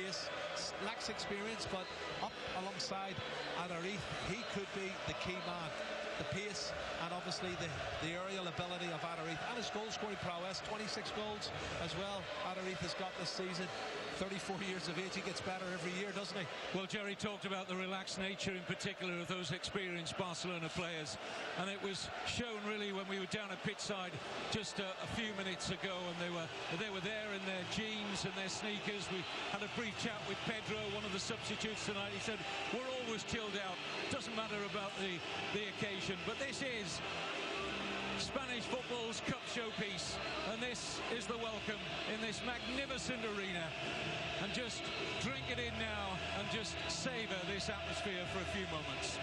pace, lacks experience, but up alongside Atheltic, he could be the key man. The pace and obviously the aerial ability of Atheltic, and his goal scoring prowess. 26 goals as well Atheltic has got this season. 34 years of age, he gets better every year, doesn't he? Well, Jerry talked about the relaxed nature in particular of those experienced Barcelona players, and it was shown really when we were down at pitchside just a few minutes ago, and they were there in their jeans and their sneakers. We had a brief chat with Pedro, one of the substitutes tonight. He said, we're always chilled out, doesn't matter about the occasion, but this is Spanish football's cup showpiece, and this is the welcome in this magnificent arena. And just drink it in now and just savour this atmosphere for a few moments.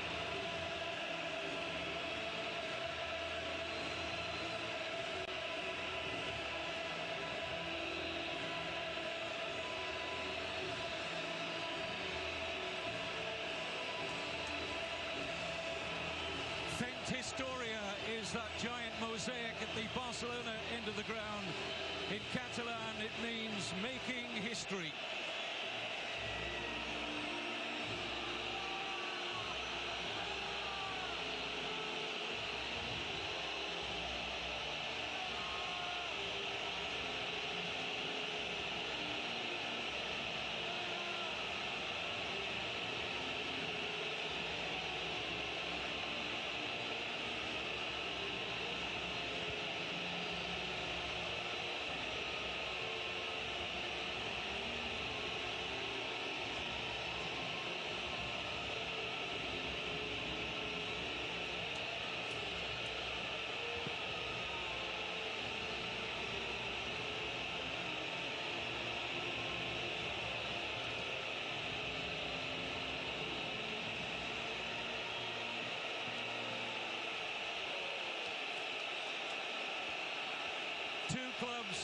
Historia is that giant mosaic at the Barcelona end of the ground. In Catalan, it means making history.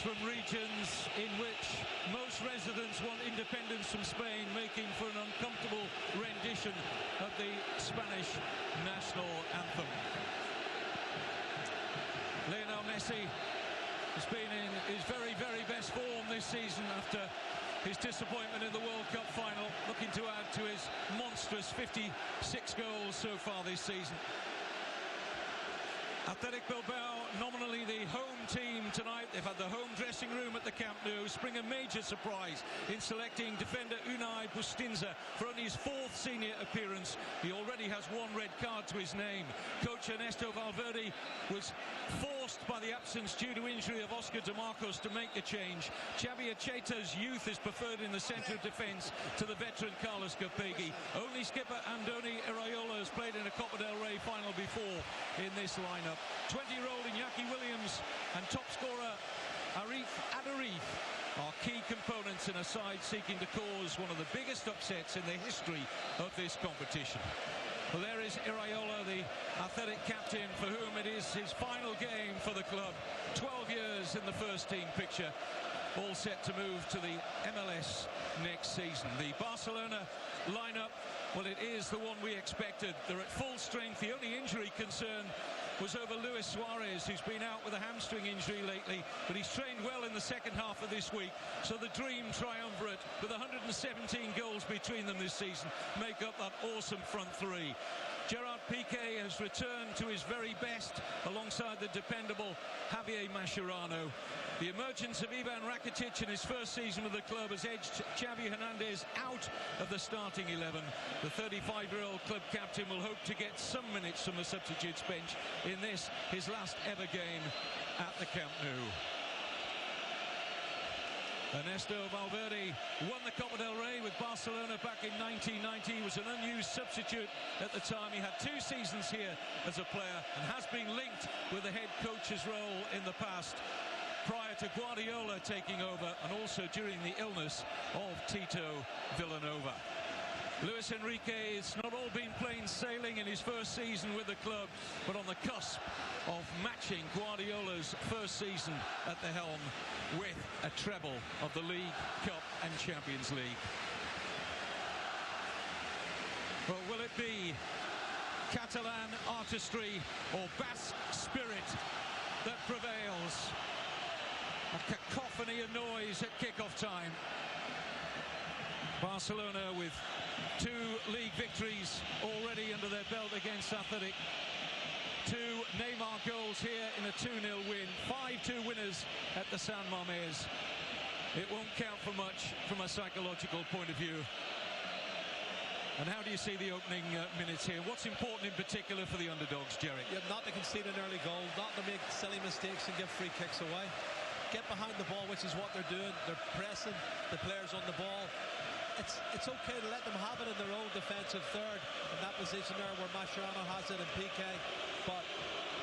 From regions in which most residents want independence from Spain, making for an uncomfortable rendition of the Spanish national anthem. Lionel Messi has been in his very, very best form this season after his disappointment in the World Cup final, looking to add to his monstrous 56 goals so far this season. Atheltic Bilbao, nominally the home team tonight. They've had the home dressing room at the Camp Nou. Spring a major surprise in selecting defender Unai Bustinza for only his 4th senior appearance. He already has 1 red card to his name. Coach Ernesto Valverde was forced by the absence due to injury of Oscar De Marcos to make the change. Xavi Acheta's youth is preferred in the centre of defence to the veteran Carlos Capegui. Only skipper Andoni Iraola has played in a Copa del Rey final before in this lineup. 20-year-old Iñaki Williams and top scorer Arif Adarif are key components in a side seeking to cause one of the biggest upsets in the history of this competition. Well, there is Iraola, the Atheltic captain, for whom it is his final game for the club. 12 years in the first team picture, all set to move to the MLS next season. The Barcelona lineup, well, it is the one we expected. They're at full strength. The only injury concern was over Luis Suarez, who's been out with a hamstring injury lately, but he's trained well in the second half of this week. So the dream triumvirate, with 117 goals between them this season, make up that awesome front three. Gerard Piqué has returned to his very best alongside the dependable Javier Mascherano. The emergence of Ivan Rakitic in his first season with the club has edged Xavi Hernandez out of the starting 11. The 35-year-old club captain will hope to get some minutes from the substitutes bench in this, his last ever game at the Camp Nou. Ernesto Valverde won the Copa del Rey with Barcelona back in 1990. He was an unused substitute at the time. He had 2 seasons here as a player and has been linked with the head coach's role in the past, prior to Guardiola taking over and also during the illness of Tito Villanova. Luis Enrique, it's not all been plain sailing in his first season with the club, but on the cusp of matching Guardiola's first season at the helm with a treble of the League, Cup and Champions League. Well, will it be Catalan artistry or Basque spirit that prevails? A cacophony of noise at kickoff time. Barcelona with 2 league victories already under their belt against Atheltic. 2 Neymar goals here in a 2-0 win. 5-2 winners at the San Mamés. It won't count for much from a psychological point of view. And how do you see the opening minutes here? What's important in particular for the underdogs, Jerry? Yeah, not to concede an early goal, not to make silly mistakes and give free kicks away. Get behind the ball, which is what they're doing. They're pressing the players on the ball. It's okay to let them have it in their own defensive third in that position there where Mascherano has it and PK, but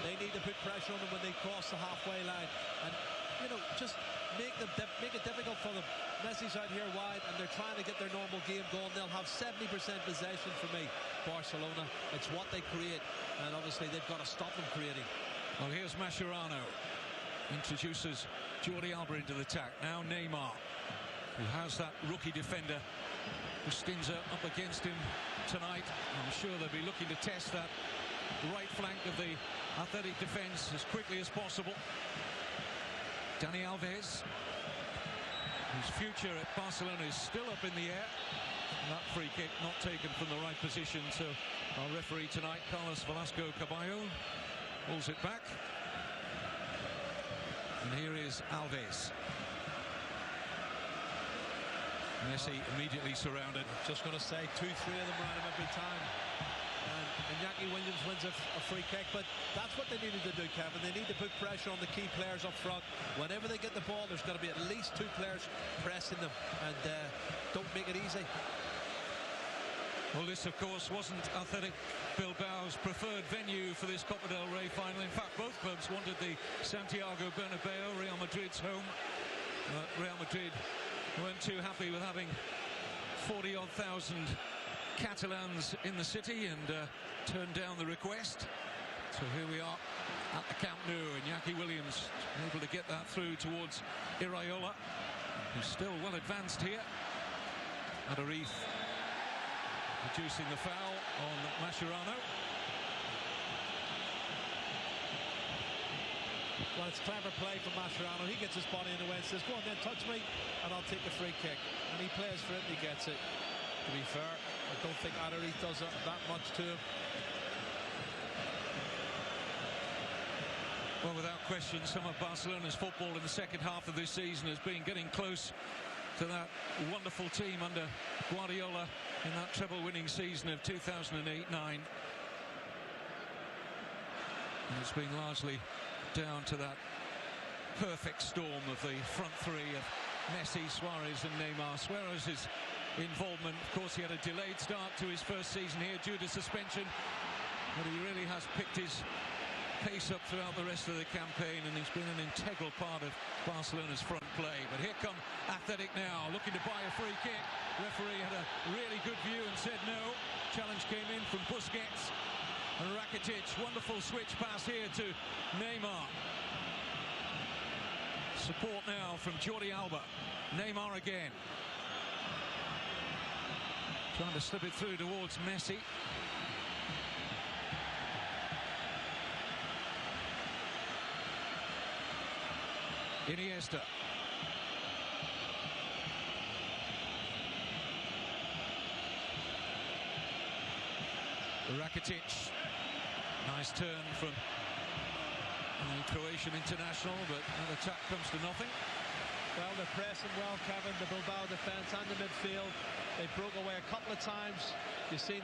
they need to put pressure on them when they cross the halfway line, and you know, just make it difficult for them. Messi's out here wide and they're trying to get their normal game going. They'll have 70% possession for me, Barcelona. It's what they create, and obviously they've got to stop them creating. Well, here's Mascherano, introduces Jordi Alba into the attack. Now Neymar, who has that rookie defender Bustinza up against him tonight. I'm sure they'll be looking to test that right flank of the Athletic defence as quickly as possible. Dani Alves, whose future at Barcelona is still up in the air. And that free kick not taken from the right position, so our referee tonight, Carlos Velasco Caballo, pulls it back. And here is Alves. Messi immediately surrounded. Just going to say 2-3 of them around him every time. And Iñaki Williams wins a free kick, but that's what they needed to do, Kevin. They need to put pressure on the key players up front. Whenever they get the ball, there's going to be at least 2 players pressing them, and don't make it easy. Well, this, of course, wasn't Atheltic Bilbao's preferred venue for this Copa del Rey final. In fact, both clubs wanted the Santiago Bernabeu, Real Madrid's home. Real Madrid weren't too happy with having 40-odd thousand Catalans in the city and turned down the request. So here we are at the Camp Nou, and Iñaki Williams able to get that through towards Iraola, who's still well advanced here. Adariz reducing the foul on Mascherano. Well, it's clever play from Mascherano. He gets his body in the way and says, go on then, touch me, and I'll take the free kick. And he plays for it and he gets it. To be fair, I don't think Adariz does that much to him. Well, without question, some of Barcelona's football in the second half of this season has been getting close to that wonderful team under Guardiola in that treble-winning season of 2008-09. And it's been largely down to that perfect storm of the front three of Messi, Suarez and Neymar. Suarez's involvement, of course, he had a delayed start to his first season here due to suspension, but he really has picked his pace up throughout the rest of the campaign, and he's been an integral part of Barcelona's front play. But here come Athletic now, looking to buy a free kick. Referee had a really good view and said no. Challenge came in from Busquets. And Rakitic, wonderful switch pass here to Neymar. Support now from Jordi Alba. Neymar again. Trying to slip it through towards Messi. Iniesta. Rakitic. Nice turn from the Croatian international, but that attack comes to nothing. Well, they're pressing well, Kevin, the Bilbao defence and the midfield. They broke away a couple of times. You've seen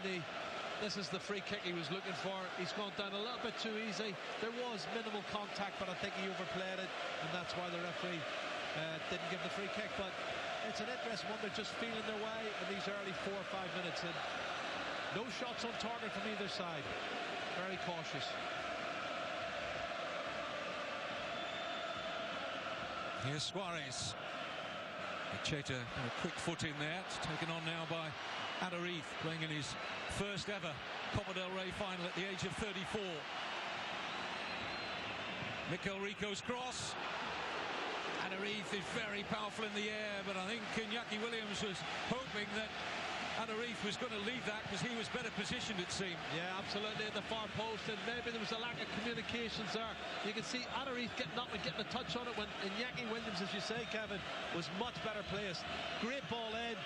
this is the free kick he was looking for. He's gone down a little bit too easy. There was minimal contact, but I think he overplayed it, and that's why the referee didn't give the free kick. But it's an interesting one. They're just feeling their way in these early 4 or 5 minutes, and no shots on target from either side. Very cautious. Here's Suarez. Cheta, a quick foot in there. It's taken on now by Adariz, playing in his first ever Copa del Rey final at the age of 34. Mikel Rico's cross. Adariz is very powerful in the air, but I think Iñaki Williams was hoping that Adariz was going to leave that because he was better positioned, it seemed. Yeah, absolutely, at the far post, and maybe there was a lack of communications there. You can see Adariz getting up and getting a touch on it when Iñaki Williams, as you say, Kevin, was much better placed. Great ball in.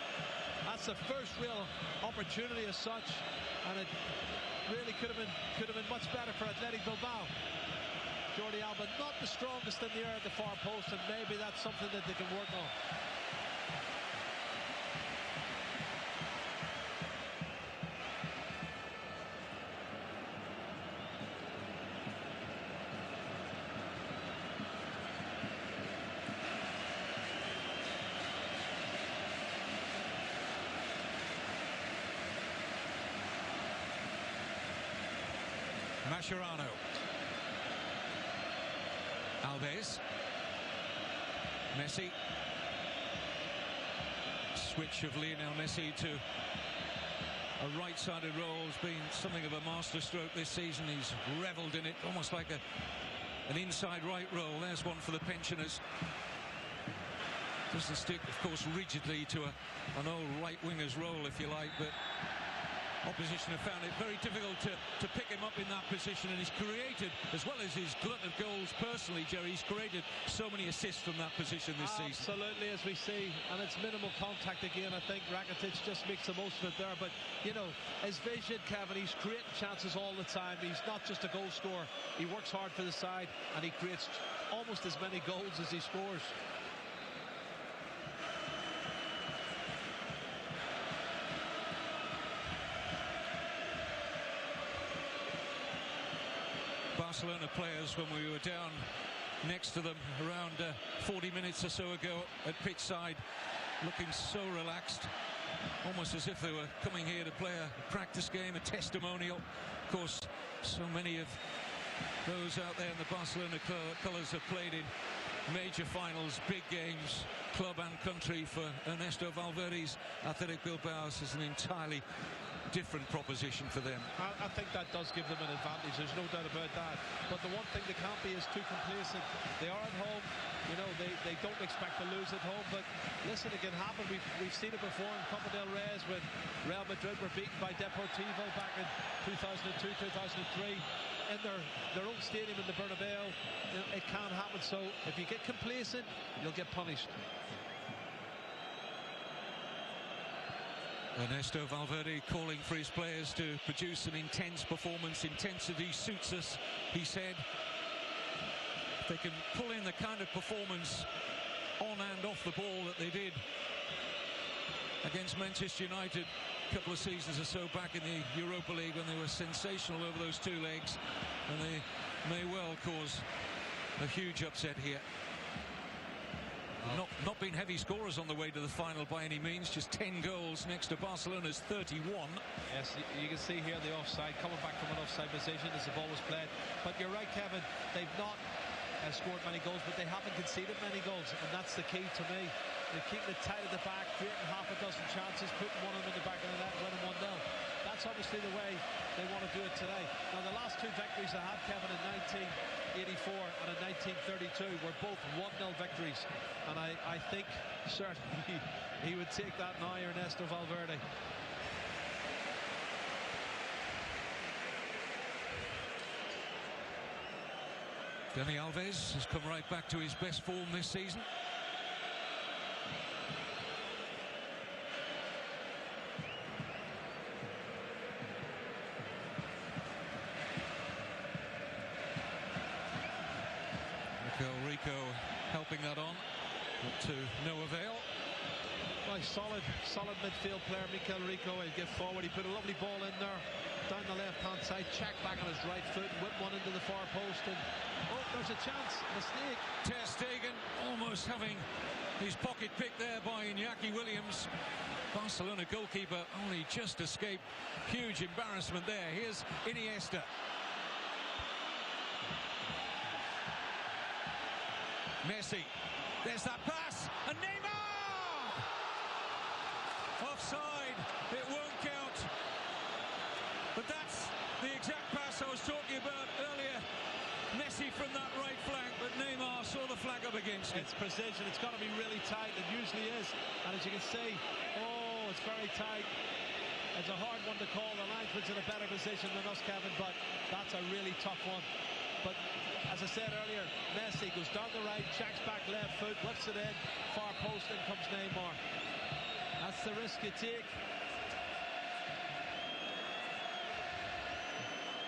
that's the first real opportunity as such, and it really could have been much better for Atheltic Bilbao. Jordi Alba not the strongest in the air at the far post, and maybe that's something that they can work on. Mascherano. Alves. Messi. Switch of Lionel Messi to a right-sided role has been something of a masterstroke this season. He's revelled in it, almost like an inside right role. There's one for the pensioners. Doesn't stick, of course, rigidly to an old right winger's role, if you like, but opposition have found it very difficult to pick him up in that position, and he's created, as well as his glut of goals personally, Jerry, he's created so many assists from that position this season. Absolutely, as we see, and it's minimal contact again. I think Rakitic just makes the most of it there, but you know, his vision, Kevin, he's creating chances all the time. He's not just a goal scorer, he works hard for the side, and he creates almost as many goals as he scores. Barcelona players, when we were down next to them around 40 minutes or so ago at pitch side, looking so relaxed, almost as if they were coming here to play a practice game, a testimonial. Of course, so many of those out there in the Barcelona colours have played in major finals, big games, club and country. For Ernesto Valverde's Atheltic Bilbao, this is an entirely different proposition for them. I think that does give them an advantage, there's no doubt about that, but the one thing they can't be is too complacent. They are at home, you know, they don't expect to lose at home, but listen, it can happen. We've seen it before in Copa del Rey when Real Madrid were beaten by Deportivo back in 2002, 2003 in their own stadium in the Bernabeu. It can happen, so if you get complacent, you'll get punished. Ernesto Valverde calling for his players to produce an intense performance. Intensity suits us, he said. If they can pull in the kind of performance on and off the ball that they did against Manchester United a couple of seasons or so back in the Europa League, when they were sensational over those two legs, and they may well cause a huge upset here. Not been heavy scorers on the way to the final by any means, just 10 goals next to Barcelona's 31. Yes, you can see here the offside, coming back from an offside position as the ball was played. But you're right, Kevin, they've not scored many goals, but they haven't conceded many goals, and that's the key to me. They're keeping it tight at the back, creating half a dozen chances, putting one in the back of the net, winning 1-0. That's obviously the way they want to do it today. Now, the last two victories they had, Kevin, in 1984 and in 1932 were both 1-0 victories, and I think certainly he would take that now, Ernesto Valverde. Dani Alves has come right back to his best form this season. Rico helping that on, but to no avail. Well, solid midfield player, Mikel Rico. He'll get forward, he put a lovely ball in there, down the left-hand side, checked back on his right foot, whipped one into the far post, and oh, there's a chance, mistake. Ter Stegen almost having his pocket picked there by Iñaki Williams. Barcelona goalkeeper only just escaped. Huge embarrassment there. Here's Iniesta. Messi, there's that pass, and Neymar! Offside, it won't count. But that's the exact pass I was talking about earlier. Messi from that right flank, but Neymar saw the flag up against it. It's precision, it's got to be really tight, it usually is. And as you can see, oh, it's very tight. It's a hard one to call. The linesman's in a better position than us, Kevin, but that's a really tough one. But as I said earlier, Messi goes down the right, checks back left foot, whips it in, far post, in comes Neymar. That's the risk you take.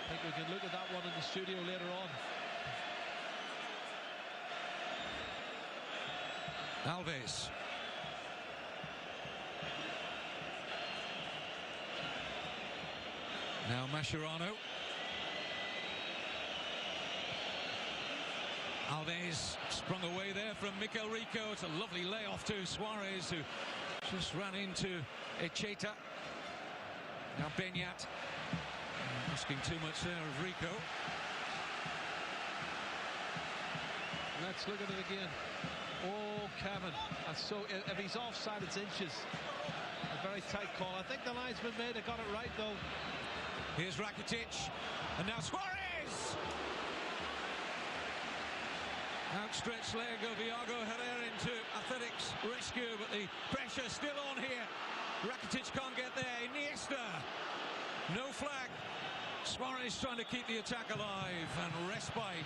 I think we can look at that one in the studio later on. Alves. Now Mascherano. Alves sprung away there from Mikel Rico. It's a lovely layoff to Suarez, who just ran into Echeta. Now Beñat. Asking too much there of Rico. Let's look at it again. Oh, Kevin. That's so. If he's offside, it's inches. A very tight call. I think the linesman may have got it right, though. Here's Rakitic. And now Suarez! Outstretched leg of Iago Herrera into Athletic's rescue, but the pressure still on here. Rakitic can't get there. Iniesta. No flag. Suarez trying to keep the attack alive, and respite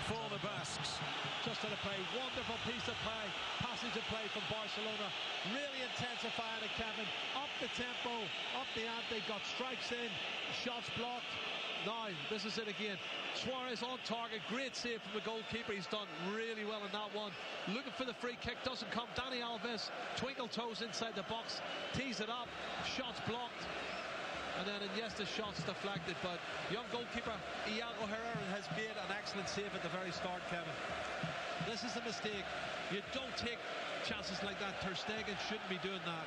for the Basques. Just on a play, wonderful piece of play, passage of play from Barcelona, really intensifying it, Kevin, up the tempo, up the ante, got strikes in, shots blocked. Now, this is it again. Suarez on target, great save from the goalkeeper. He's done really well in that one. Looking for the free kick, doesn't come. Dani Alves, twinkle toes inside the box, tees it up, shots blocked. And then Iniesta's shot's deflected, but young goalkeeper Iago Herrera has made an excellent save at the very start, Kevin. This is the mistake. You don't take chances like that. Ter Stegen shouldn't be doing that.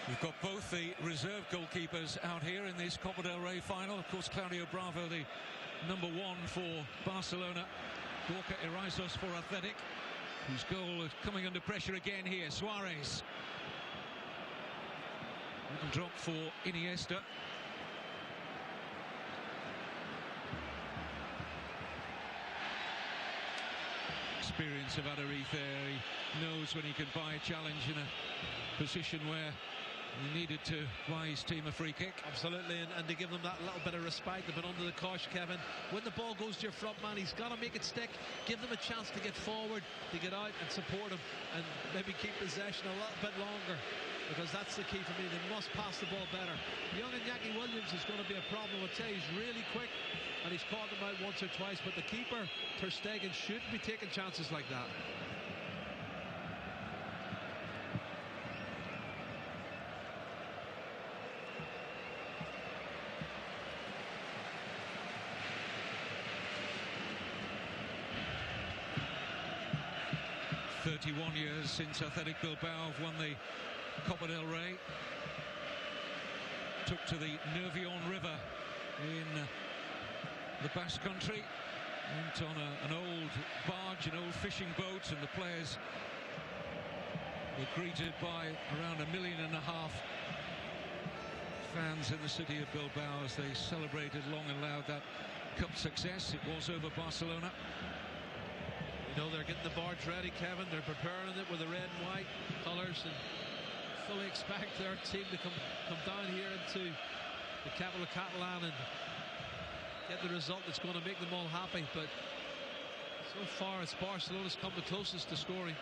We've got both the reserve goalkeepers out here in this Copa del Rey final. Of course, Claudio Bravo, the number one for Barcelona. Gorka Irizos for Athletic, whose goal is coming under pressure again here. Suarez. Little drop for Iniesta. Experience of Adariz there. He knows when he can buy a challenge in a position where he needed to buy his team a free kick. Absolutely, and to give them that little bit of respite. They've been under the cosh, Kevin. When the ball goes to your front man, he's got to make it stick. Give them a chance to get forward, to get out and support him, and maybe keep possession a little bit longer, because that's the key for me. They must pass the ball better. Young Iñaki Williams is going to be a problem. I'd say he's really quick, and he's caught them out once or twice, but the keeper, Ter Stegen, shouldn't be taking chances like that. "31 years since Athletic Bilbao have won the Copa del Rey. Took to the Nervion River in the Basque Country. Went on an old barge, an old fishing boat, and the players were greeted by around 1.5 million fans in the city of Bilbao as they celebrated long and loud that cup success. It was over Barcelona. You know, they're getting the barge ready, Kevin. They're preparing it with the red and white colours, and fully expect their team to come down here into the capital Catalan and get the result that's going to make them all happy. But so far, it's Barcelona's come the closest to scoring.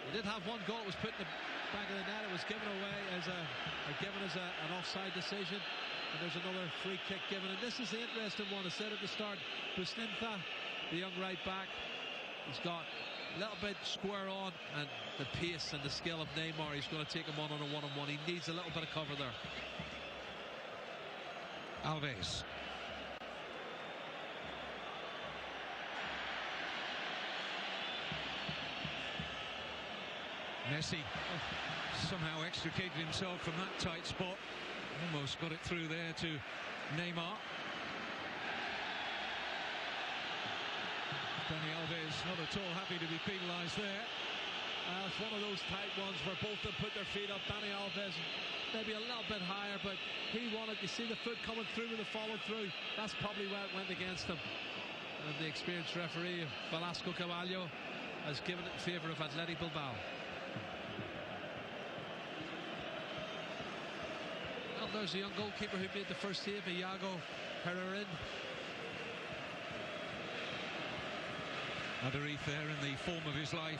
They did have one goal. It was put in the back of the net. It was given away as an offside decision. And there's another free kick given. And this is the interesting one. I said at the start, Bustinza, the young right back, he's got a little bit square on, and the pace and the skill of Neymar, he's going to take him on a one-on-one. He needs a little bit of cover there. Alves. Messi somehow extricated himself from that tight spot. Almost got it through there to Neymar. Dani Alves not at all happy to be penalised there. It's one of those tight ones where both of them put their feet up. Dani Alves maybe a little bit higher, but he wanted to see the foot coming through with the follow through. That's probably where it went against him. And the experienced referee, Velasco Caballo, has given it in favour of Atheltic Bilbao. Well, there's a young goalkeeper who made the first save, Iago Herrera. Adariz there in the form of his life.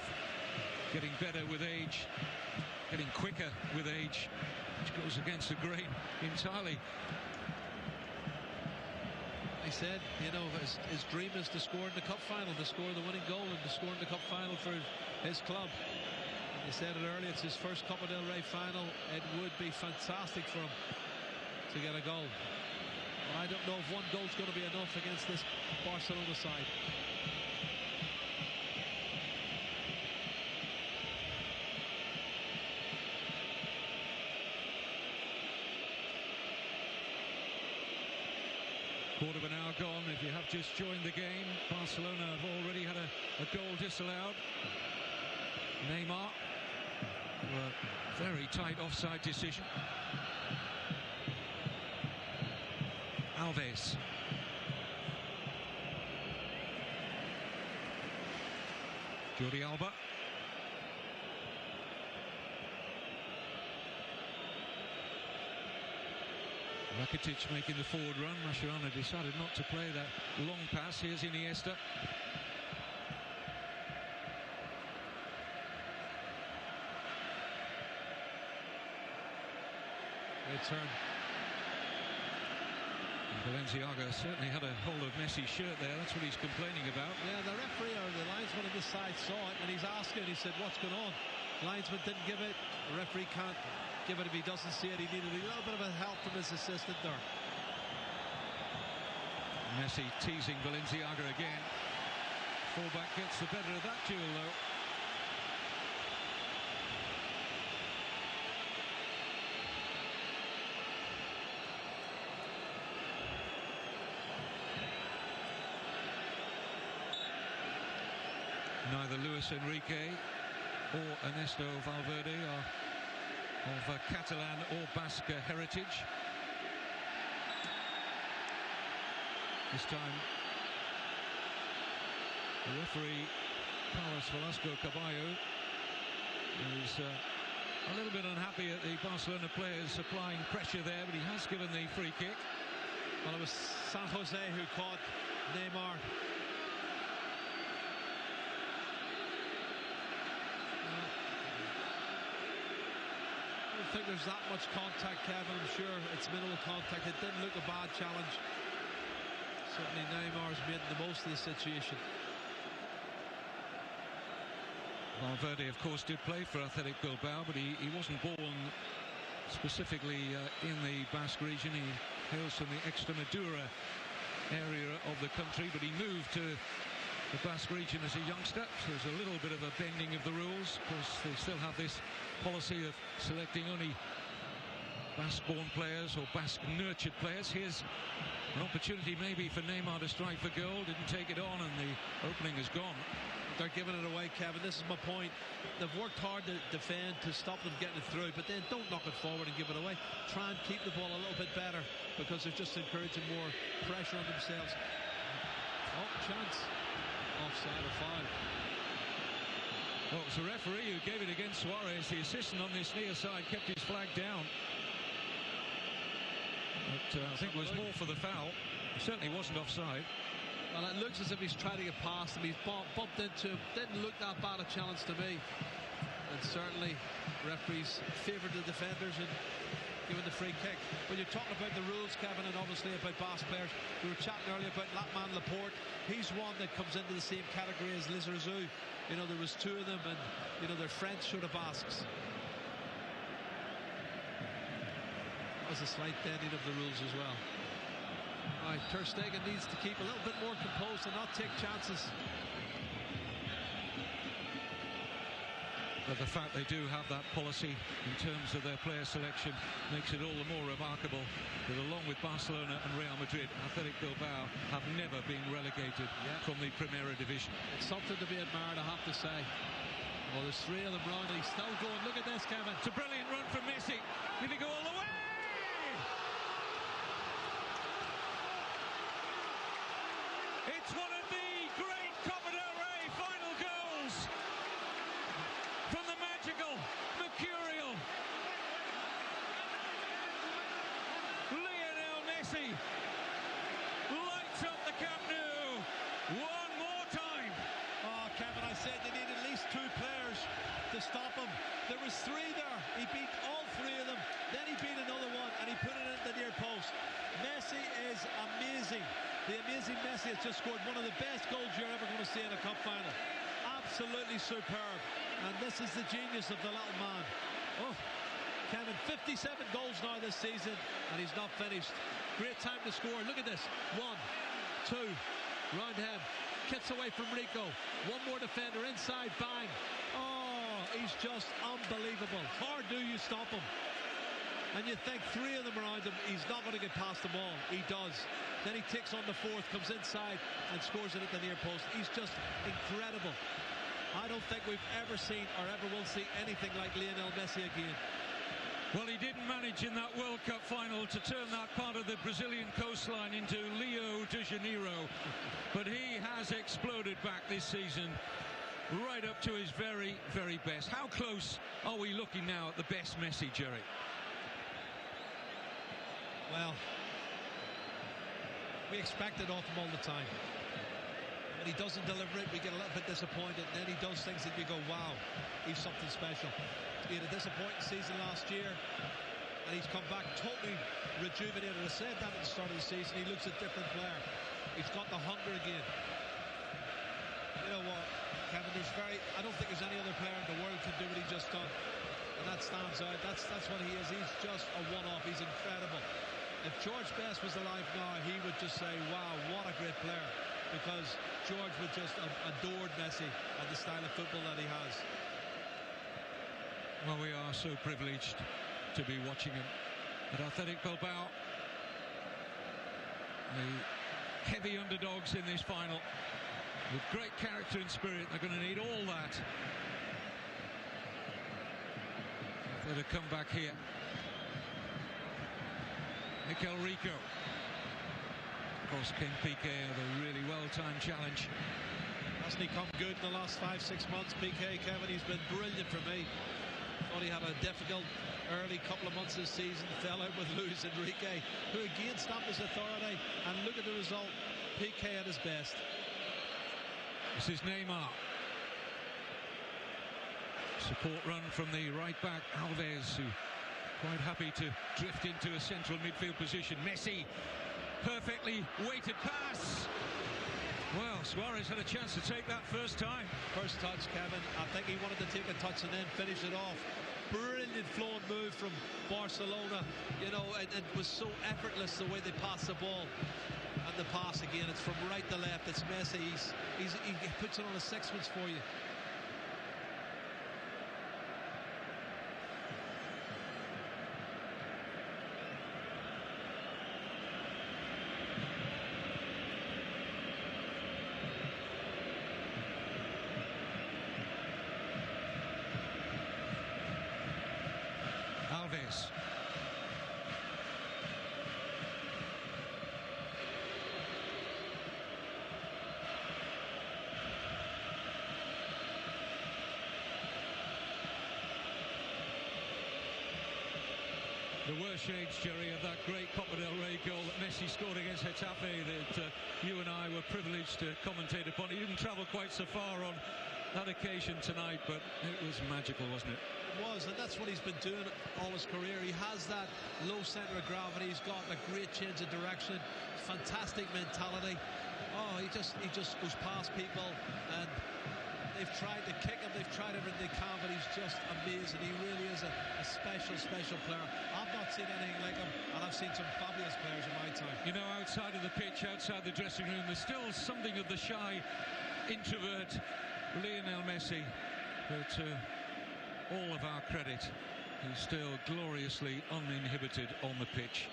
getting better with age, getting quicker with age, which goes against the grain entirely. He said, you know, his dream is to score in the cup final, to score the winning goal and to score in the cup final for his club. And he said it earlier, it's his first Copa del Rey final. It would be fantastic for him to get a goal. But I don't know if one goal's going to be enough against this Barcelona side. Quarter of an hour gone. If you have just joined the game, Barcelona have already had a goal disallowed. Neymar, a very tight offside decision. Alves. Jordi Alba. Rakitic making the forward run. Mascherano decided not to play that long pass. Here's Iniesta. Great turn. Balenciaga certainly had a hold of Messi's shirt there. That's what he's complaining about. Yeah, the referee or the linesman on this side saw it and he's asking. He said, what's going on? The linesman didn't give it. The referee can't give it if he doesn't see it. He needed a little bit of a help from his assistant there. Messi teasing Balenciaga again. Fullback gets the better of that duel though. Neither Luis Enrique or Ernesto Valverde are of Catalan or Basque heritage. This time the referee Carlos Velasco Caballo is a little bit unhappy at the Barcelona players applying pressure there, but he has given the free kick. Well, it was San Jose who caught Neymar. I don't think there's that much contact, Kevin. I'm sure it's minimal contact. It didn't look a bad challenge. Certainly Neymar's made the most of the situation. Valverde, of course, did play for Atheltic Bilbao, but he wasn't born specifically in the Basque region. He hails from the Extremadura area of the country, but he moved to the Basque region as a youngster, so there's a little bit of a bending of the rules. Of course, they still have this policy of selecting only Basque-born players or Basque-nurtured players. Here's an opportunity maybe for Neymar to strike for goal. Didn't take it on, and the opening is gone. They're giving it away, Kevin. This is my point. They've worked hard to defend, to stop them getting it through, but then don't knock it forward and give it away. Try and keep the ball a little bit better, because they're just encouraging more pressure on themselves. Oh, chance. Offside or foul. Well, it was the referee who gave it against Suarez. The assistant on this near side kept his flag down. But I think it was more for the foul. It certainly wasn't offside. Well, it looks as if he's trying to get past him. He's bumped into him. Didn't look that bad a challenge to me. And certainly referees favoured the defenders and given the free kick. When you're talking about the rules, Kevin, and obviously about Basque players, we were chatting earlier about Latman Laporte. He's one that comes into the same category as Lizarazu. You know, there was two of them, and you know, they're French sort of Basques. That was a slight bending of the rules as well. All right, Ter Stegen needs to keep a little bit more composed and not take chances. But the fact they do have that policy in terms of their player selection makes it all the more remarkable that along with Barcelona and Real Madrid, Atheltic Bilbao have never been relegated from the Primera Division. It's something to be admired, I have to say. Well, there's three of them running. He's still going. Look at this, Kevin. It's a brilliant run from Messi. Did he go all the way? It's one of the great Copa del Rey final goals from the magical, mercurial Lionel Messi. Lights up the Camp Nou one more time. Oh, Kevin, I said you need at least two players them. There was 3 there. He beat all 3 of them. Then he beat another one, and he put it in the near post. Messi is amazing. The amazing Messi has just scored one of the best goals you're ever going to see in a cup final. Absolutely superb. And this is the genius of the little man. Oh, Kevin, 57 goals now this season, and he's not finished. Great time to score. Look at this. 1, 2, round him. Kicks away from Rico. One more defender inside. Bang. Oh, he's just unbelievable. How do you stop him? And you think 3 of them around him, he's not going to get past them all. He does. Then he takes on the 4th, comes inside and scores it at the near post. He's just incredible. I don't think we've ever seen or ever will see anything like Lionel Messi again. Well, he didn't manage in that World Cup final to turn that part of the Brazilian coastline into Rio de Janeiro. But he has exploded back this season, right up to his very, very best. How close are we looking now at the best Messi, Jerry? Well, we expect it off him all the time. When he doesn't deliver it, we get a little bit disappointed. Then he does things that you go, wow, he's something special. He had a disappointing season last year, and he's come back totally rejuvenated. I said that at the start of the season. He looks a different player. He's got the hunger again. You know what, Kevin, I don't think there's any other player in the world can do what he just done. And that stands out. That's what he is. He's just a one-off. He's incredible. If George Best was alive now, he would just say, wow, what a great player. Because George would just adored Messi and the style of football that he has. Well, we are so privileged to be watching him at Atheltic Bilbao. The heavy underdogs in this final, with great character and spirit. They're going to need all that. They're to come back here. Mikel Rico. Of course, Ken Piqué had a really well-timed challenge. Hasn't he come good in the last 5-6 months, Piqué, Kevin? He's been brilliant for me. Thought he had a difficult early couple of months this season. Fell out with Luis Enrique, who again stamped his authority. And look at the result. Piqué at his best. This is Neymar. Support run from the right back Alves, who quite happy to drift into a central midfield position. Messi, perfectly weighted pass. Well, Suarez had a chance to take that first time. First touch, Kevin. I think he wanted to take a touch and then finish it off. Brilliant flowing move from Barcelona. You know, it was so effortless the way they passed the ball. And the pass again, it's from right to left. It's Messi. He puts it on a sixpence for you. Alves. The worst shades, Jerry, of that great Copa del Rey goal that Messi scored against Getafe that you and I were privileged to commentate upon. He didn't travel quite so far on that occasion tonight, but it was magical, wasn't it? It was, and that's what he's been doing all his career. He has that low centre of gravity. He's got a great change of direction, fantastic mentality. Oh, he just goes past people, and they've tried to kick him, they've tried everything they can, but he's just amazing. He really is a special player. I've not seen anything like him, and I've seen some fabulous players in my time. You know, outside of the pitch, outside the dressing room, there's still something of the shy introvert Lionel Messi, but all of our credit, he's still gloriously uninhibited on the pitch.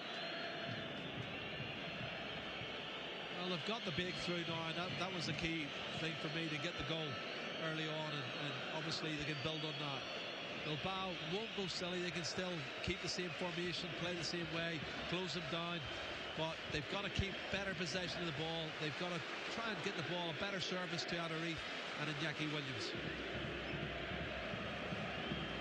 Well, they've got the breakthrough now, and that was the key thing for me, to get the goal early on, and obviously they can build on that. Bilbao won't go silly. They can still keep the same formation, play the same way, close them down, but they've got to keep better possession of the ball. They've got to try and get the ball a better service to Atheltic and Iñaki Williams.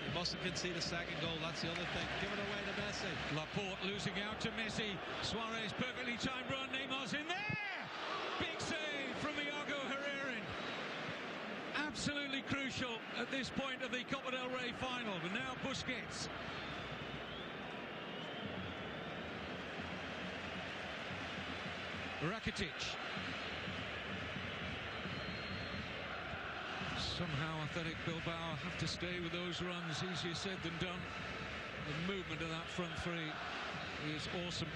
They mustn't concede a second goal. That's the other thing. Give it away to Messi. Laporte losing out to Messi. Suarez, perfectly timed run. Neymar's in there. Big save from Iago Herrera. Absolutely crucial at this point of the Copa del Rey final. But now Busquets. Rakitic. Somehow Atheltic Bilbao have to stay with those runs. Easier said than done. The movement of that front three is awesome.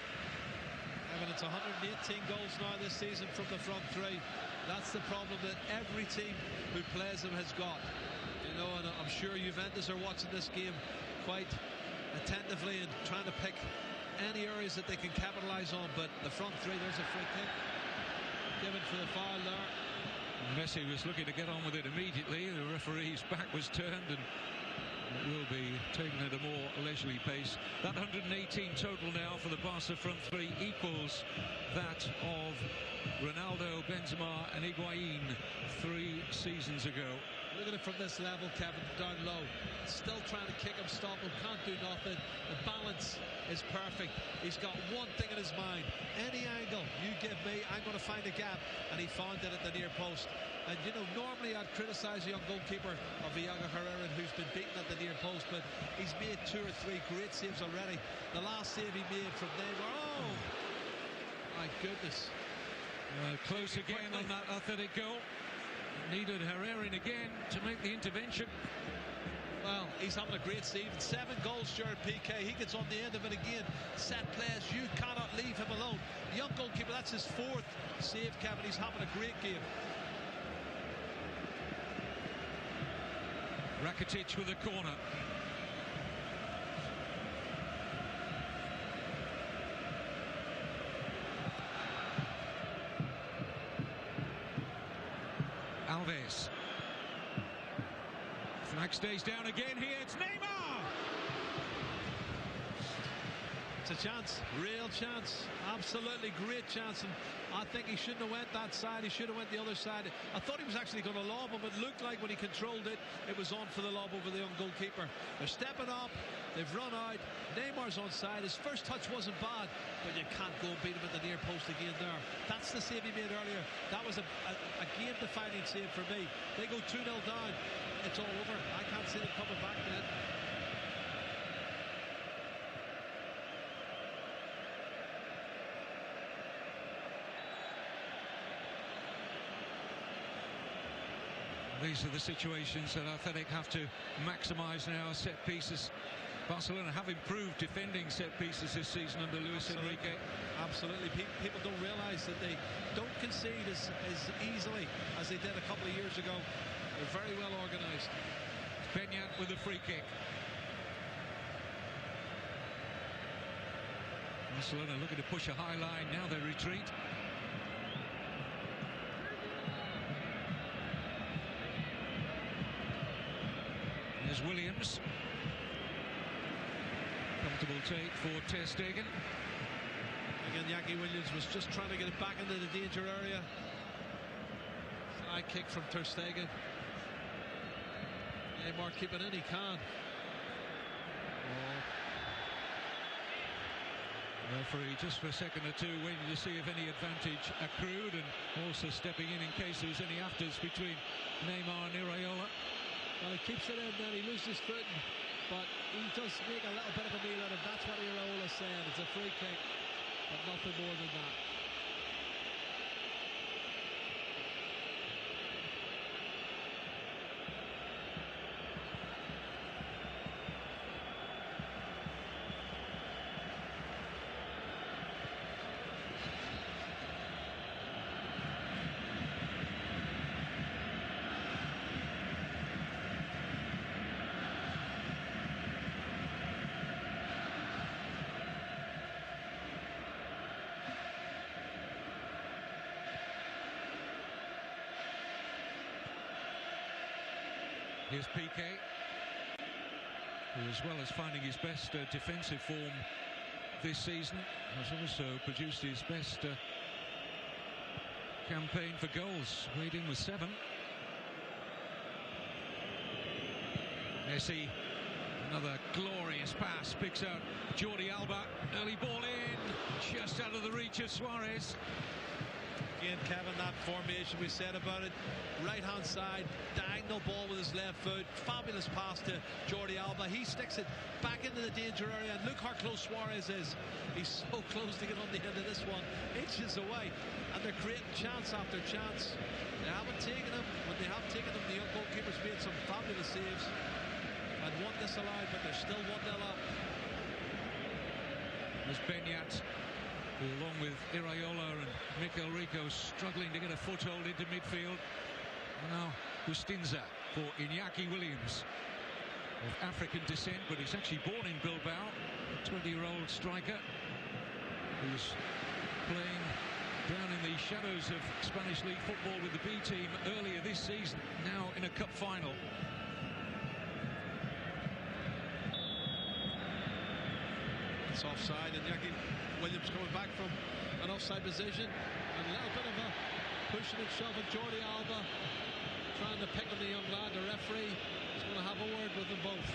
Evan, it's 118 goals now this season from the front three. That's the problem that every team who plays them has got. You know, and I'm sure Juventus are watching this game quite attentively and trying to pick any areas that they can capitalise on. But the front three, there's a free kick given for the foul there. Messi was looking to get on with it immediately. The referee's back was turned and it will be taken at a more leisurely pace. That 118 total now for the Barca front three equals that of Ronaldo, Benzema and Higuain 3 seasons ago. Look at it from this level, Kevin, down low. Still trying to kick him, stop him, can't do nothing. The balance is perfect. He's got one thing in his mind. Any angle you give me, I'm going to find a gap. And he found it at the near post. And, you know, normally I'd criticise the young goalkeeper of Iago Herrera, who's been beaten at the near post, but he's made 2 or 3 great saves already. The last save he made from Neymar, oh, my goodness. Close again on that Athletic goal. Needed Herrera in again to make the intervention. Well, he's having a great season. 7 goals during PK. He gets on the end of it again. Set plays. You cannot leave him alone. Young goalkeeper, that's his 4th save, Kevin. He's having a great game. Rakitic with a corner. Alves. Flag stays down again here. It's Neymar. It's a chance, real chance, absolutely great chance, and I think he shouldn't have went that side. He should have went the other side. I thought he was actually going to lob him. It looked like when he controlled it, it was on for the lob over the young goalkeeper. They're stepping up. They've run out. Neymar's on side. His first touch wasn't bad, but you can't go and beat him at the near post again there. That's the save he made earlier. That was a game-defining save for me. They go 2-0 down. It's all over. I can't see them coming back then. These are the situations that Athletic have to maximise now. Set pieces. Barcelona have improved defending set pieces this season under Luis Enrique. Absolutely. People don't realise that they don't concede as easily as they did a couple of years ago. They're very well organised. Peña with a free kick. Barcelona looking to push a high line. Now they retreat. There's Williams. Comfortable take for Ter Stegen. Again, Iñaki Williams was just trying to get it back into the danger area. High kick from Ter Stegen. Neymar keeping in, he can. Referee just for a second or two waiting to see if any advantage accrued, and also stepping in case there was any afters between Neymar and Iraola. Well, he keeps it in, then he loses his footing, but he does make a little bit of a meal out of it. That's what Iraola's saying. It's a free kick, but nothing more than that. Here's Piqué, who, as well as finding his best defensive form this season, has also produced his best campaign for goals. Weighed in with 7. Messi, another glorious pass, picks out Jordi Alba. Early ball in, just out of the reach of Suarez. Again, Kevin, that formation we said about it. Right hand side, diagonal ball with his left foot. Fabulous pass to Jordi Alba. He sticks it back into the danger area, and look how close Suarez is. He's so close to get on the end of this one, inches away, and they're creating chance after chance. They haven't taken him. When they have taken him, the young goalkeeper's made some fabulous saves and one disallowed, but they're still 1-0 up. There's Benyat, who along with Iraola and Mikel Rico struggling to get a foothold into midfield. And now Bustinza for Iñaki Williams, of African descent, but he's actually born in Bilbao. A 20-year-old striker who's playing down in the shadows of Spanish League football with the B team earlier this season, now in a cup final. It's offside, and Iñaki Williams coming back from an offside position, and a little bit of a pushing and shoving. Jordi Alba trying to pick on the young lad. The referee is going to have a word with them both.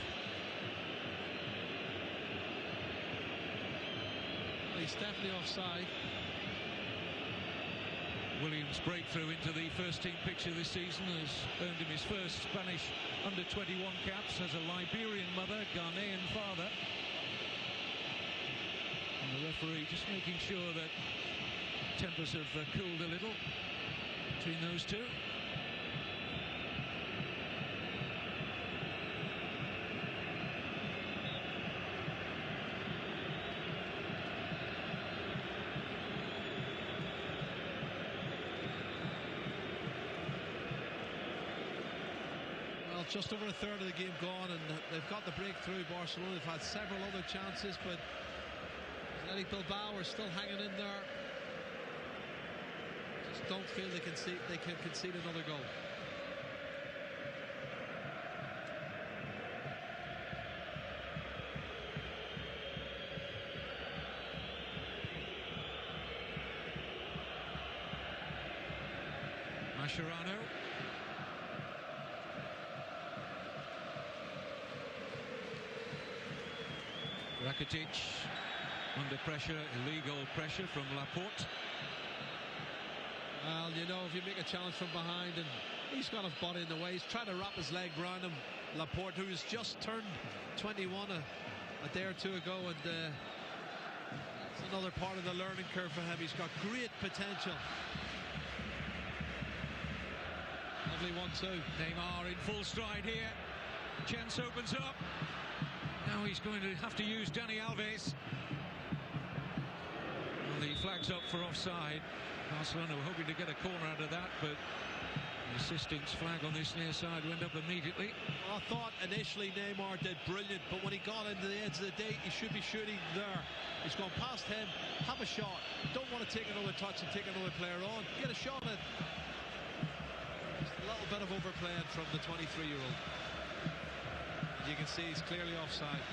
He's definitely offside. Williams' breakthrough into the first team picture this season has earned him his first Spanish under-21 caps. Has a Liberian mother, Ghanaian father. And the referee just making sure that tempers have cooled a little between those two. Just over a third of the game gone, and they've got the breakthrough. Barcelona have had several other chances, but Atheltic Bilbao are still hanging in there. Just don't feel they can concede another goal. Mascherano. Rakitic under pressure, illegal pressure from Laporte. Well, you know, if you make a challenge from behind, and he's got his body in the way, he's trying to wrap his leg around him. Laporte, who's just turned 21 a day or two ago, and it's another part of the learning curve for him. He's got great potential. Lovely 1-2. Neymar in full stride here. Chance opens up. Now he's going to have to use Dani Alves. Well, the flag's up for offside. Barcelona were hoping to get a corner out of that, but the assistant's flag on this near side went up immediately. I thought initially Neymar did brilliant, but when he got into the edge of the date, he should be shooting there. He's gone past him, have a shot. Don't want to take another touch and take another player on. Get a shot at. Just a little bit of overplaying from the 23-year-old. You can see he's clearly offside.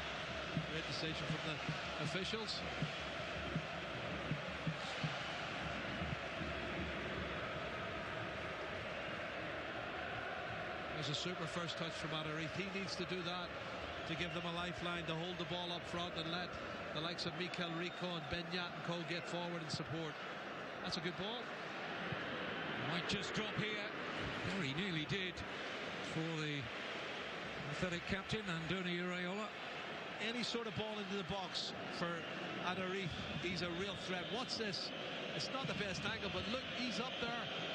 Great decision from the officials. There's a super first touch from Arif. He needs to do that to give them a lifeline, to hold the ball up front and let the likes of Mikel Rico and Benyat and co get forward and support. That's a good ball. Might just drop here. Very nearly did for the Atheltic captain, Andoni Iraola. Any sort of ball into the box for Adarith, he's a real threat. What's this? It's not the best angle, but look, he's up there.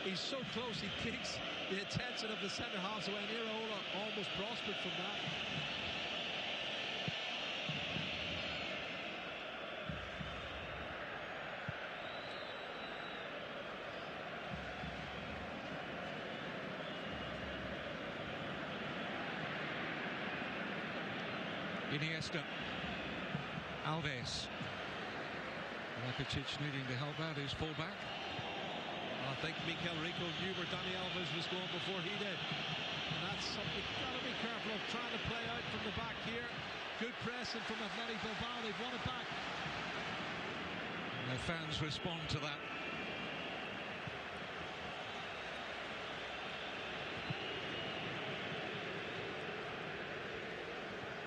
He's so close, he takes the attention of the centre halves away, and Iraola almost prospered from that. Iniesta. Alves. Rakitic needing to help out his fullback. I think Mikel Rico knew where Dani Alves was going before he did. And that's something you've got to be careful of, trying to play out from the back here. Good pressing from Atheltic Bilbao. They've won it back. And the fans respond to that.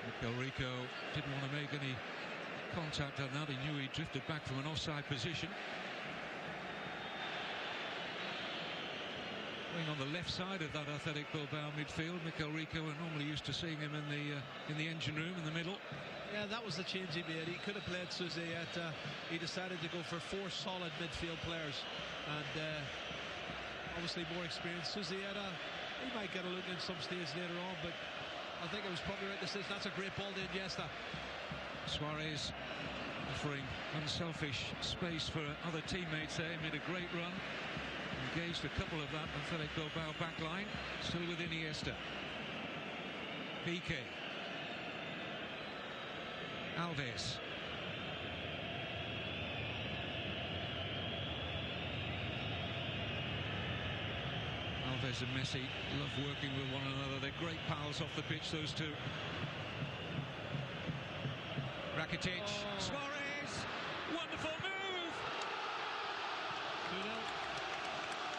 Mikel Rico didn't want to make any contact on that. He knew he drifted back from an offside position. Playing on the left side of that Atheltic Bilbao midfield. Mikel Rico, we're normally used to seeing him in the engine room in the middle. Yeah, that was the change he made. He could have played Suzieta. He decided to go for 4 solid midfield players, and obviously more experienced. Suzieta, he might get a look in some stage later on, but I think it was probably right decision. That's a great ball to Iniesta. Suarez offering unselfish space for other teammates there. He made a great run. Engaged a couple of that Atheltic Bilbao back line. Still with Iniesta. Piqué. Alves. Alves and Messi love working with one another. They're great pals off the pitch, those two. Rakitic. Oh. Suarez. Wonderful move. 2-0.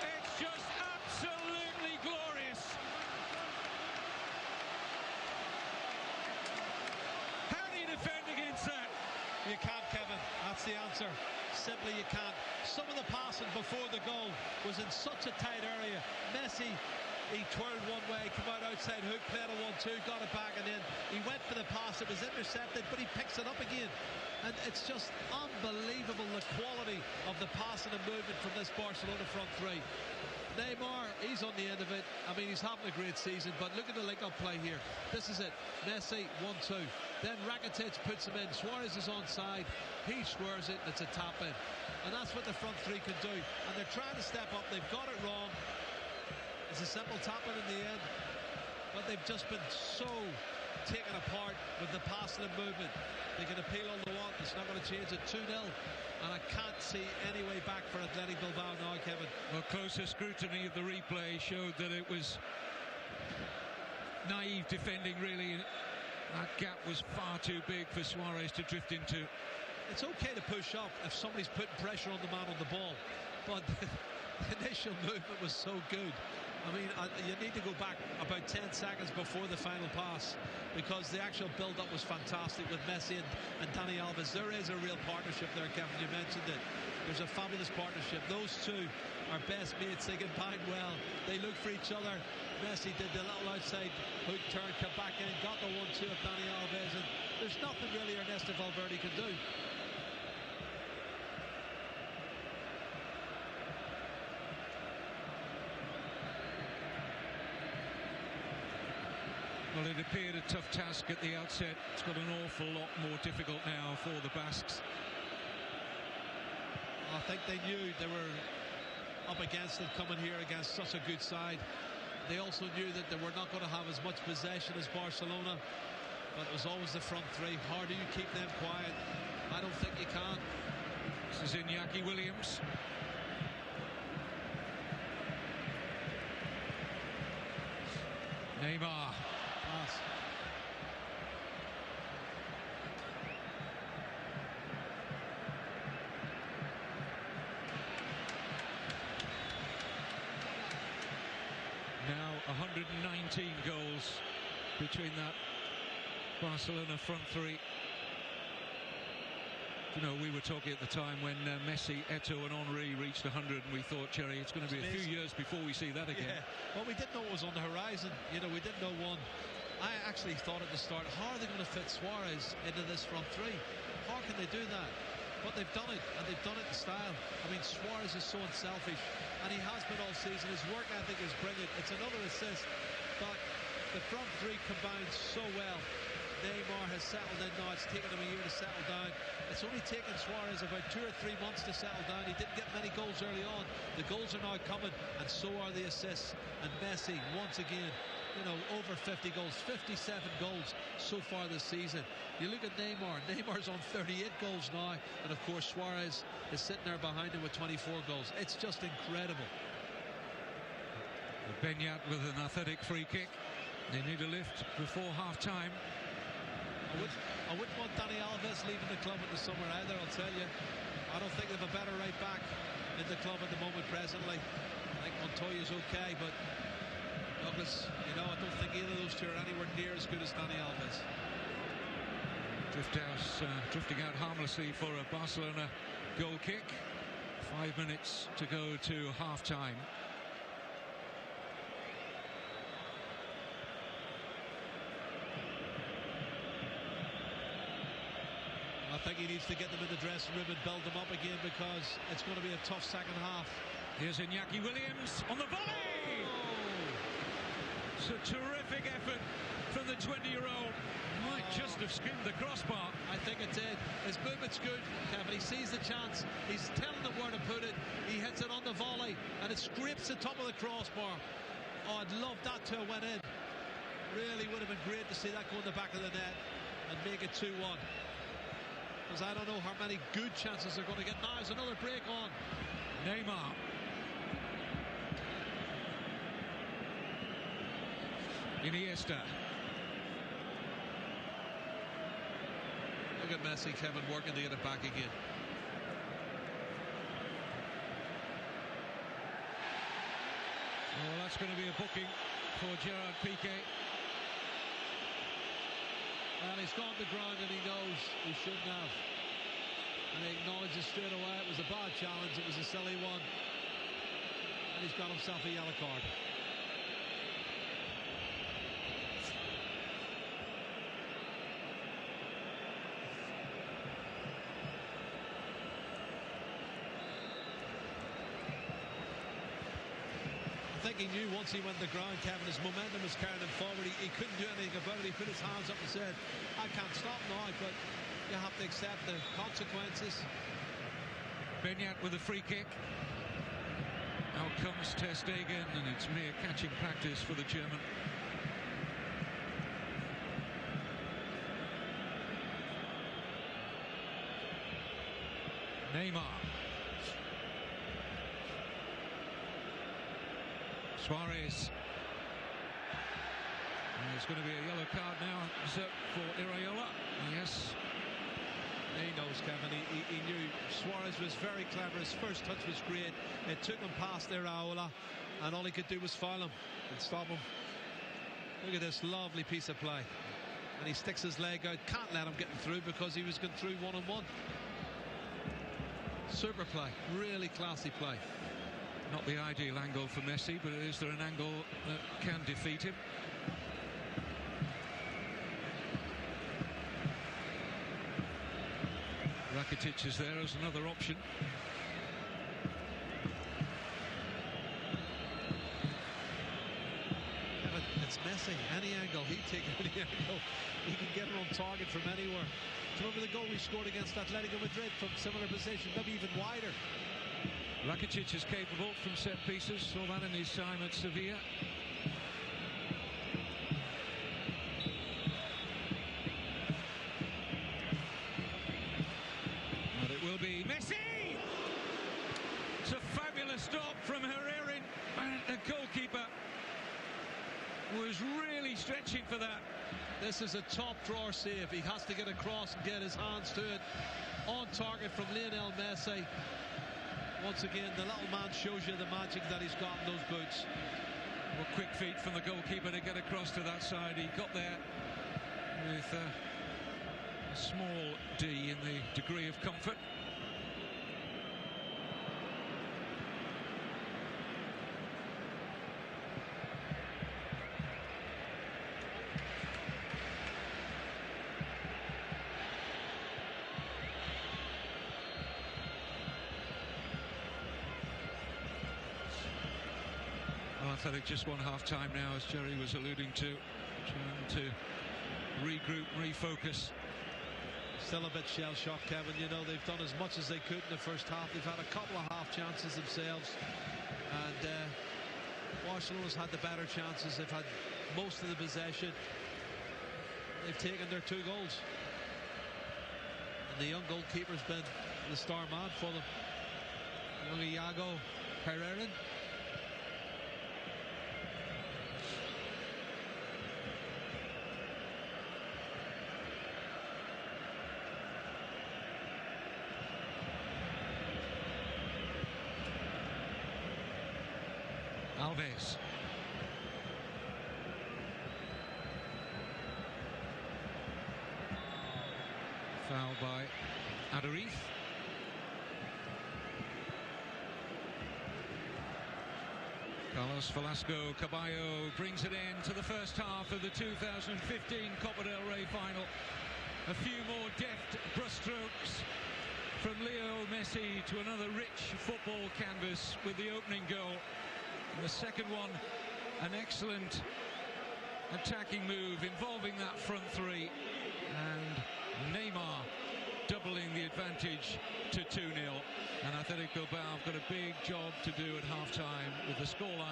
It's just absolutely glorious. How do you defend against that? You can't, Kevin. That's the answer. Simply you can't. Some of the passing before the goal was in such a tight area. Messi, he twirled one way, came out outside hook, played a 1-2, got it back, and then he went for the pass. It was intercepted, but he picks it up again. And it's just unbelievable, the quality of the passing and movement from this Barcelona front three. Neymar, he's on the end of it. I mean, he's having a great season, but look at the link-up play here. This is it. Messi, 1-2. Then Rakitic puts him in. Suarez is onside. He squares it, and it's a tap-in. And that's what the front three can do. And they're trying to step up. They've got it wrong. It's a simple tap-in in the end. But they've just been so taken apart with the passing and movement. They can appeal all they want. It's not going to change it. 2-0. And I can't see any way back for Atheltic Bilbao now, Kevin. Well, closer scrutiny of the replay showed that it was naive defending, really. That gap was far too big for Suarez to drift into. It's okay to push up if somebody's putting pressure on the man on the ball, but the initial movement was so good. I mean, you need to go back about 10 seconds before the final pass, because the actual build-up was fantastic with Messi and Dani Alves. There is a real partnership there, Kevin. You mentioned it. There's a fabulous partnership. Those two are best mates. They combine well. They look for each other. Messi did the little outside hook turn, come back in, got the 1-2 of Dani Alves, and there's nothing really Ernesto Valverde can do. Well, it appeared a tough task at the outset. It's got an awful lot more difficult now for the Basques. I think they knew they were up against it coming here against such a good side. They also knew that they were not going to have as much possession as Barcelona, but it was always the front three. How do you keep them quiet? I don't think you can. This is Iñaki Williams. Neymar. Pass. Now 119 goals between that Barcelona front three. You know, we were talking at the time when Messi, Eto'o and Henry reached 100, and we thought, Cherry, it's going to be a few years before we see that again. Yeah, well, we didn't know it was on the horizon. You know, we didn't know one. I actually thought at the start, how are they going to fit Suarez into this front three? How can they do that? But they've done it, and they've done it in style. I mean, Suarez is so unselfish, and he has been all season. His work ethic is brilliant. It's another assist, but the front three combined so well. Neymar has settled in now. It's taken him a year to settle down. It's only taken Suarez about 2 or 3 months to settle down. He didn't get many goals early on. The goals are now coming, and so are the assists. And Messi, once again, you know, over 50 goals, 57 goals so far this season. You look at Neymar. Neymar's on 38 goals now, and of course Suarez is sitting there behind him with 24 goals. It's just incredible. Benyat with an athletic free kick. They need a lift before half-time. I wouldn't want Dani Alves leaving the club in the summer either, I'll tell you. I don't think they have a better right back in the club at the moment presently. I think Montoya's okay, but Douglas, you know, I don't think either of those two are anywhere near as good as Dani Alves. Drifting out harmlessly for a Barcelona goal kick. 5 minutes to go to half-time. I think he needs to get them in the dressing room and build them up again, because it's going to be a tough second half. Here's Iñaki Williams on the volley. It's a terrific effort from the 20-year-old. Might just have skimmed the crossbar. I think it did. His movement's good, Kevin. He sees the chance. He's telling them where to put it. He hits it on the volley, and it scrapes the top of the crossbar. Oh, I'd love that to have went in. Really would have been great to see that go in the back of the net and make it 2-1. Because I don't know how many good chances they're going to get. Now there's another break on. Neymar. Iniesta. Look at Messi, Kevin, working to get it back again. Well, that's going to be a booking for Gerard Piqué. Well, he's gone to ground and he knows he shouldn't have. And he acknowledges straight away it was a bad challenge, it was a silly one. And he's got himself a yellow card. I think he knew once he went to the ground, Kevin, his momentum was carrying him forward. He couldn't do anything about it. He put his hands up and said, I can't stop now, but you have to accept the consequences. Beñat with a free kick. Out comes Ter Stegen, and it's mere catching practice for the German. Neymar. Suarez. And there's going to be a yellow card now for Iraola. Yes. He knows, Kevin. He knew Suarez was very clever. His first touch was great. It took him past Iraola, and all he could do was foul him and stop him. Look at this lovely piece of play. And he sticks his leg out. Can't let him get him through because he was going through one-on-one. Super play. Really classy play. Not the ideal angle for Messi, but is there an angle that can defeat him? Rakitic is there as another option. Yeah, but it's Messi. Any angle, he'd take any angle. He can get it on target from anywhere. Do you remember the goal we scored against Atletico Madrid from similar position, maybe even wider? Rakitic is capable from set pieces. Saw that in his time at Sevilla. But it will be Messi! It's a fabulous stop from Herrera, and the goalkeeper was really stretching for that. This is a top drawer save. He has to get across and get his hands to it. On target from Lionel Messi. Once again, the little man shows you the magic that he's got in those boots. Well, quick feet from the goalkeeper to get across to that side. He got there with a small D in the degree of comfort. Athletics just won half-time now, as Jerry was alluding to, trying to regroup, refocus. Still a bit shell-shocked, Kevin. You know, they've done as much as they could in the first half. They've had a couple of half chances themselves, and Barcelona's had the better chances. They've had most of the possession. They've taken their 2 goals, and the young goalkeeper's been the star man for them. Young Iago Herrera. Alves. Foul by Adariz. Carlos Velasco Caballo brings it in to the first half of the 2015 Copa del Rey final. A few more deft brushstrokes from Leo Messi to another rich football canvas with the opening goal. And the second one, an excellent attacking move involving that front three, and Neymar doubling the advantage to 2-0. And Atheltic Bilbao have got a big job to do at half-time with the scoreline.